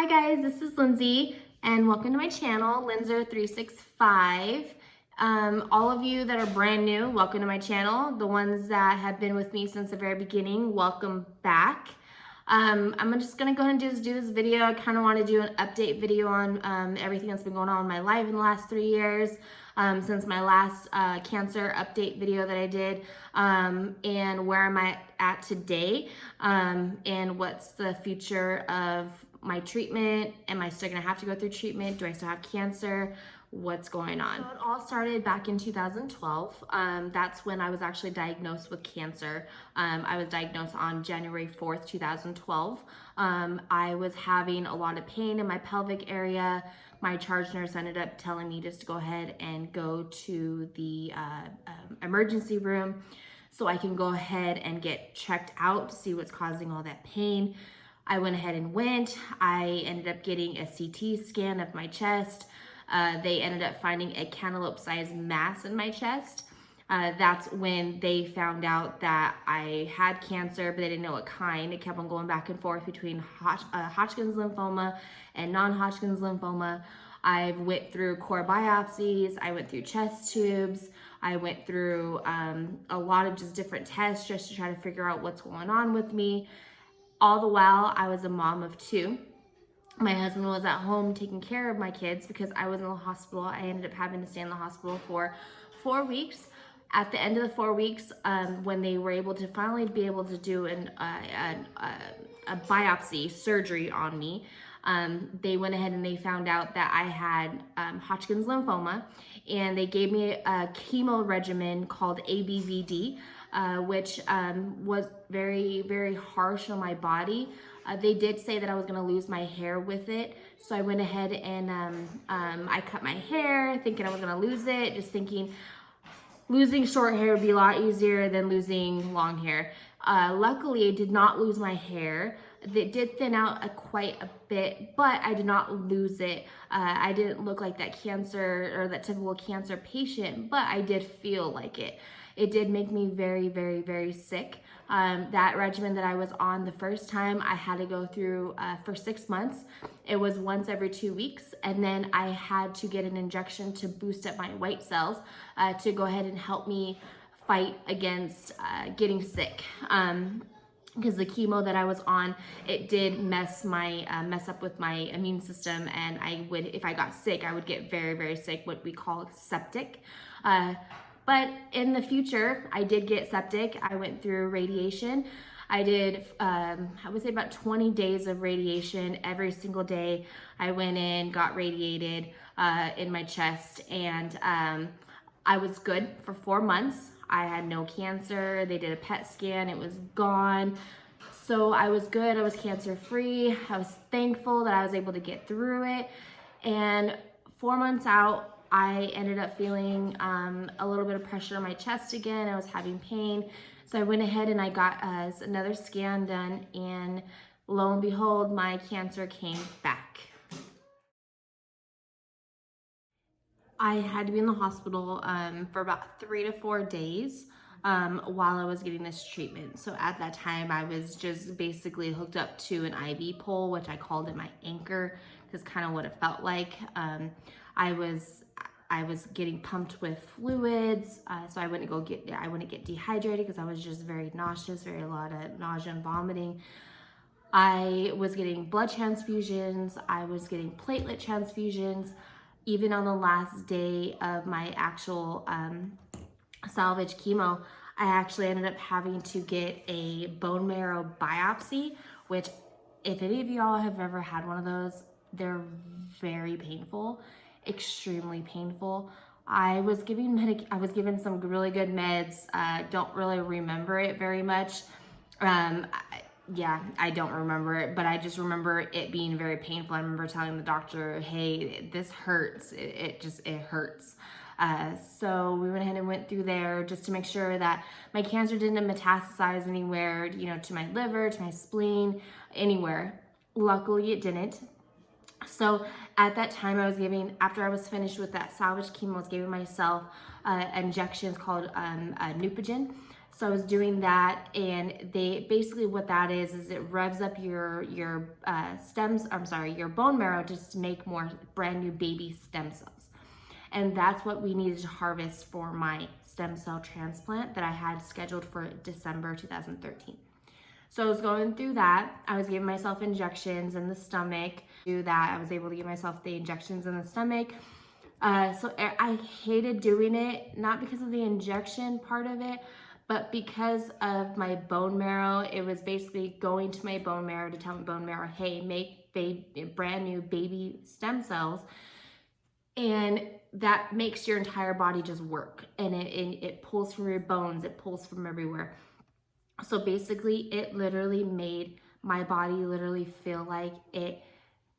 Hi guys, this is Lindsay and welcome to my channel, Linzer365. All of you that are brand new, welcome to my channel. The ones that have been with me since the very beginning, welcome back. I'm just gonna go ahead and do this video. I kind of want to do an update video on everything that's been going on in my life in the last 3 years, since my last cancer update video that I did, and where am I at today, and what's the future of my treatment. Am I still gonna have to go through treatment? Do I still have cancer? What's going on? So it all started back in 2012. That's when I was actually diagnosed with cancer. I was diagnosed on January 4th, 2012. I was having a lot of pain in my pelvic area. My charge nurse ended up telling me just to go ahead and go to the emergency room so I can go ahead and get checked out to see what's causing all that pain. I went ahead and went. I ended up getting a CT scan of my chest. They ended up finding a cantaloupe-sized mass in my chest. That's when they found out that I had cancer, but they didn't know what kind. It kept on going back and forth between Hodgkin's lymphoma and non-Hodgkin's lymphoma. I went through core biopsies. I went through chest tubes. I went through a lot of just different tests just to try to figure out what's going on with me. All the while, I was a mom of 2. My husband was at home taking care of my kids because I was in the hospital. I ended up having to stay in the hospital for 4 weeks. At the end of the 4 weeks, when they were able to finally be able to do a biopsy surgery on me, they went ahead and they found out that I had Hodgkin's lymphoma, and they gave me a chemo regimen called ABVD, which was very, very harsh on my body. They did say that I was gonna lose my hair with it. So I went ahead and I cut my hair thinking I was gonna lose it, just thinking losing short hair would be a lot easier than losing long hair. Luckily, I did not lose my hair. It did thin out quite a bit, but I did not lose it. I didn't look like that cancer or that typical cancer patient, but I did feel like it. It did make me very, very, very sick. That regimen that I was on the first time, I had to go through for 6 months. It was once every 2 weeks, and then I had to get an injection to boost up my white cells to go ahead and help me fight against getting sick. Because the chemo that I was on, it did mess up with my immune system, and if I got sick, I would get very, very sick, what we call septic. But in the future, I did get septic. I went through radiation. I did, I would say about 20 days of radiation every single day. I went in, got radiated in my chest, and I was good for 4 months. I had no cancer. They did a PET scan. It was gone. So I was good. I was cancer free. I was thankful that I was able to get through it. And 4 months out, I ended up feeling a little bit of pressure on my chest again. I was having pain. So I went ahead and I got another scan done, and lo and behold, my cancer came back. I had to be in the hospital for about 3 to 4 days while I was getting this treatment. So at that time, I was just basically hooked up to an IV pole, which I called it my anchor, because kind of what it felt like. I was getting pumped with fluids, so I wouldn't get dehydrated because I was just very nauseous, a lot of nausea and vomiting. I was getting blood transfusions. I was getting platelet transfusions. Even on the last day of my actual salvage chemo, I actually ended up having to get a bone marrow biopsy, which if any of y'all have ever had one of those, they're very painful, extremely painful. I was given some really good meds. Don't really remember it very much. I don't remember it, but I just remember it being very painful. I remember telling the doctor, hey, this hurts. It hurts. So we went ahead and went through there just to make sure that my cancer didn't metastasize anywhere, to my liver, to my spleen, anywhere. Luckily, it didn't. So at that time, after I was finished with that salvage chemo, I was giving myself injections called Neupogen. So I was doing that, and they basically, what that is it revs up your your bone marrow just to make more brand new baby stem cells. And that's what we needed to harvest for my stem cell transplant that I had scheduled for December 2013. So I was going through that. I was giving myself injections in the stomach. Do that, I was able to give myself the injections in the stomach. So I hated doing it, not because of the injection part of it, but because of my bone marrow. It was basically going to my bone marrow to tell my bone marrow, hey, make brand new baby stem cells. And that makes your entire body just work. And it pulls from your bones, it pulls from everywhere. So basically, it literally made my body literally feel like it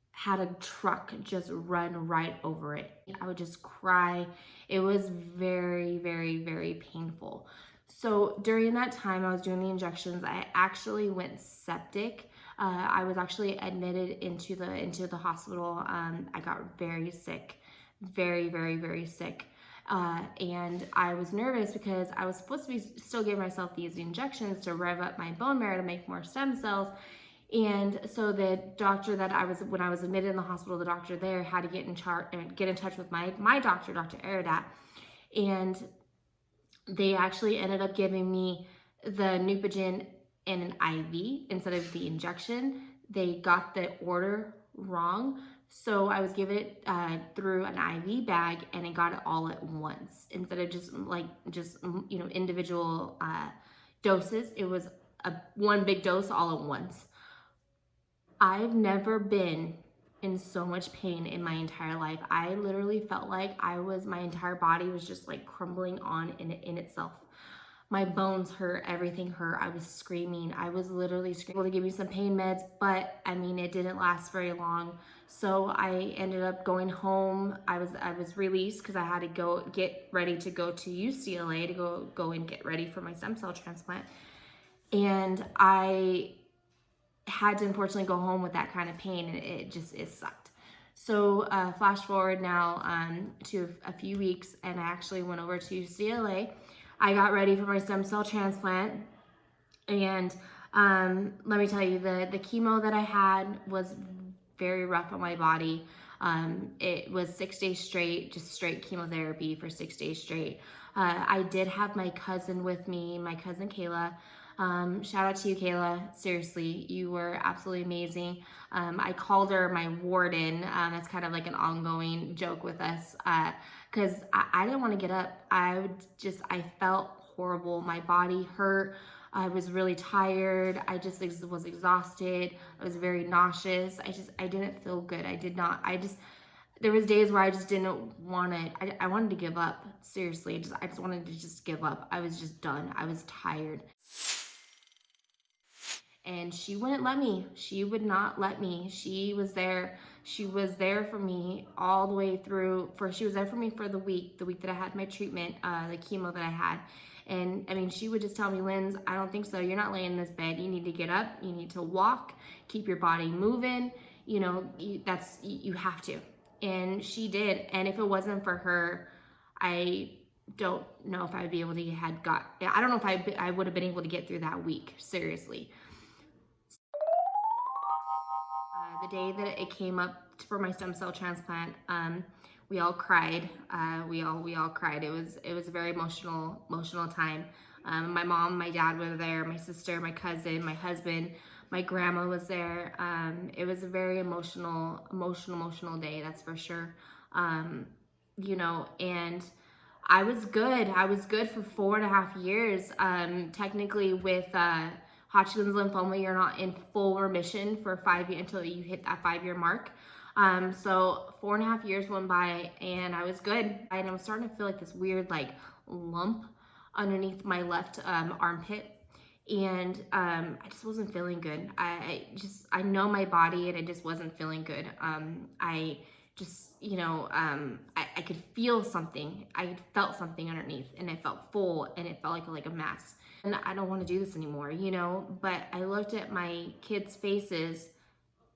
had a truck just run right over it. I would just cry. It was very, very, very painful. So during that time I was doing the injections, I actually went septic. I was actually admitted into the hospital. I got very sick, very, very, very sick. And I was nervous because I was supposed to be still giving myself these injections to rev up my bone marrow to make more stem cells. And so the doctor that when I was admitted in the hospital, the doctor there had to get in touch with my doctor, Dr. Aradat, and they actually ended up giving me the Neupogen in an IV instead of the injection. They got the order wrong. So I was given it through an IV bag, and I got it all at once instead of just individual doses. It was one big dose all at once. I've never been in so much pain in my entire life. I literally felt like my entire body was just like crumbling on in itself. My bones hurt, everything hurt. I was screaming. I was literally screaming. To give me some pain meds, but I mean, it didn't last very long. So I ended up going home. I was released because I had to get ready to go to UCLA to go and get ready for my stem cell transplant. And I had to unfortunately go home with that kind of pain, and it sucked. So flash forward now to a few weeks, and I actually went over to UCLA. I got ready for my stem cell transplant, and let me tell you, the chemo that I had was very rough on my body. It was 6 days straight, just straight chemotherapy for 6 days straight. I did have my cousin with me, my cousin Kayla. Shout out to you, Kayla. Seriously, you were absolutely amazing. I called her my warden. That's kind of like an ongoing joke with us because I didn't want to get up. I felt horrible. My body hurt. I was really tired. I just was exhausted. I was very nauseous. I didn't feel good. There was days where I just didn't want to, I wanted to give up. Seriously, I just wanted to just give up. I was just done. I was tired. And she wouldn't let me. She would not let me. She was there. She was there for me all the way through. She was there for me for the week that I had my treatment, the chemo that I had. And I mean, she would just tell me, Linz, I don't think so. You're not laying in this bed. You need to get up. You need to walk. Keep your body moving. You know, you have to. And she did. And if it wasn't for her, I don't know if I would be able to I don't know if I would have been able to get through that week. Seriously. The day that it came up for my stem cell transplant, we all cried. We all cried. It was a very emotional time. My mom, my dad were there, my sister, my cousin, my husband, my grandma was there. It was a very emotional day, that's for sure. You know, and I was good. I was good for 4.5 years. Technically with Hodgkin's lymphoma, you're not in full remission for 5 years until you hit that 5-year mark. So 4.5 years went by, and I was good. And I was starting to feel like this weird like lump underneath my left armpit, and I just wasn't feeling good. I know my body, and I just wasn't feeling good. I could feel something. I felt something underneath, and it felt full, and it felt like a mass. And I don't want to do this anymore, you know? But I looked at my kids' faces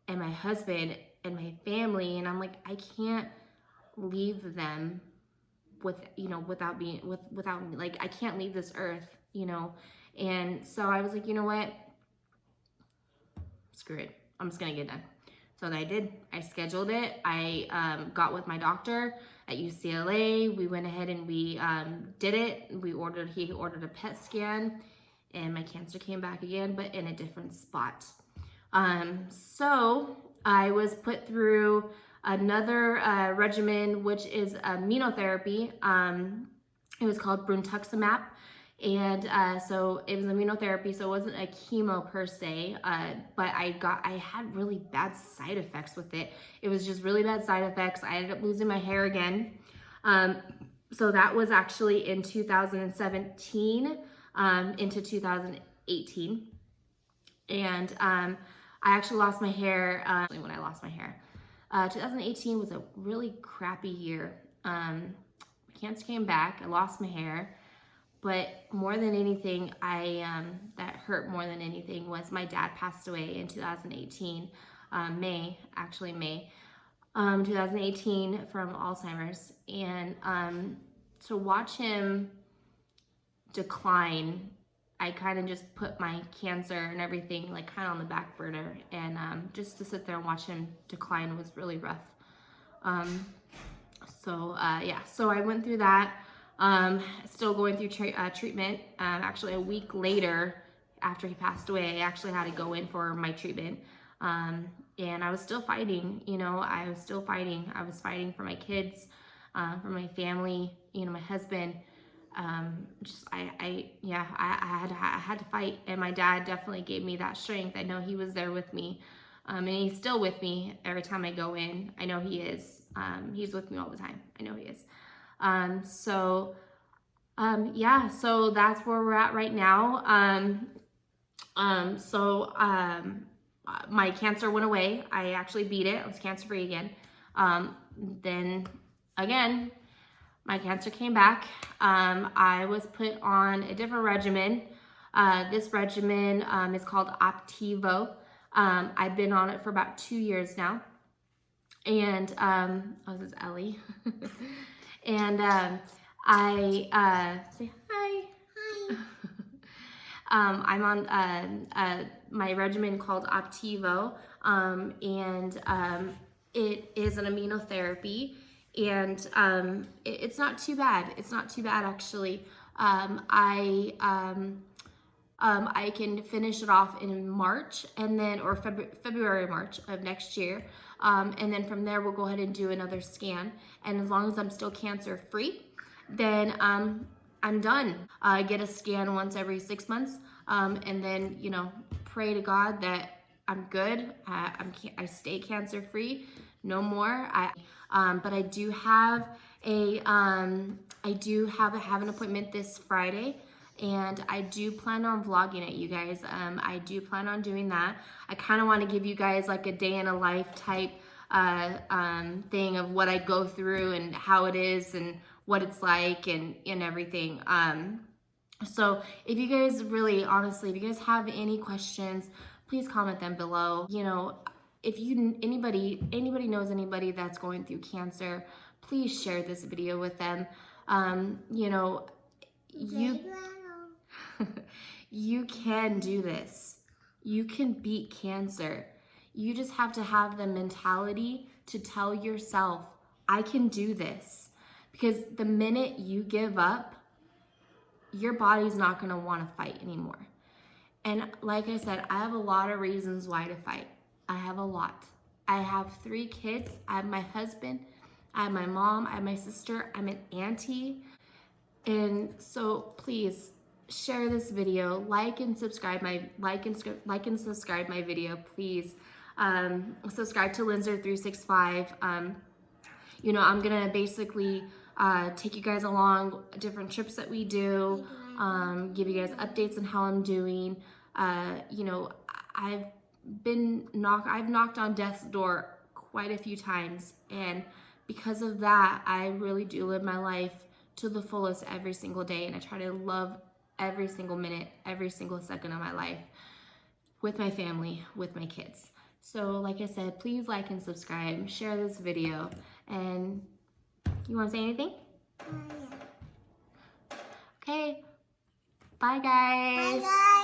and my husband and my family, and I'm like, I can't leave them without me. Like, I can't leave this earth, you know. And so I was like, you know what? Screw it. I'm just gonna get done. So I did. I scheduled it. I got with my doctor at UCLA. We went ahead and we did it. He ordered a PET scan, and my cancer came back again, but in a different spot. So I was put through another regimen, which is immunotherapy. It was called brentuximab. And so it was immunotherapy, so it wasn't a chemo per se, but I had really bad side effects with it. It was just really bad side effects. I ended up losing my hair again. So that was actually in 2017 into 2018. And I actually lost my hair when I lost my hair. 2018 was a really crappy year. My cancer came back. I lost my hair. But more than anything, that hurt more than anything was my dad passed away in 2018, May 2018 from Alzheimer's. And to watch him decline, I kind of just put my cancer and everything like kind of on the back burner. And just to sit there and watch him decline was really rough. So I went through that. Still going through treatment. Actually, a week later, after he passed away, I actually had to go in for my treatment. And I was still fighting, you know, I was still fighting. I was fighting for my kids, for my family, you know, my husband. I had to fight, and my dad definitely gave me that strength. I know he was there with me, and he's still with me every time I go in. I know he is. He's with me all the time. I know he is. So that's where we're at right now. My cancer went away. I actually beat it. I was cancer free again. Then again, my cancer came back. I was put on a different regimen. This regimen, is called Optivo. I've been on it for about 2 years now. And, this is Ellie. And, I, say hi. Hi. I'm on, my regimen called Optivo. It is an immunotherapy, and, it's not too bad. It's not too bad, actually. I can finish it off in March, and then, or February, March of next year. And then from there, we'll go ahead and do another scan. And as long as I'm still cancer free, then I'm done. I get a scan once every 6 months. And then, you know, pray to God that I'm good. I stay cancer free, no more. But I do have an appointment this Friday. And I do plan on vlogging it, you guys. I do plan on doing that. I kind of want to give you guys like a day in a life type thing of what I go through and how it is and what it's like and everything. So if you guys really, honestly, if you guys have any questions, please comment them below. You know, if anybody knows anybody that's going through cancer, please share this video with them. You know, you can do this. You can beat cancer. You just have to have the mentality to tell yourself, I can do this. Because the minute you give up, your body's not going to want to fight anymore. And like I said, I have a lot of reasons why to fight. I have a lot. I have 3 kids. I have my husband. I have my mom. I have my sister. I'm an auntie. And so please share this video, like and subscribe my video, please. Subscribe to Linzer365. You know, I'm gonna basically take you guys along different trips that we do, give you guys updates on how I'm doing. You know, I've knocked on death's door quite a few times, and because of that, I really do live my life to the fullest every single day, and I try to love every single minute, every single second of my life with my family, with my kids. So like I said, please like and subscribe, share this video, and you want to say anything? Yeah. Okay, bye. Bye, guys. Bye, guys.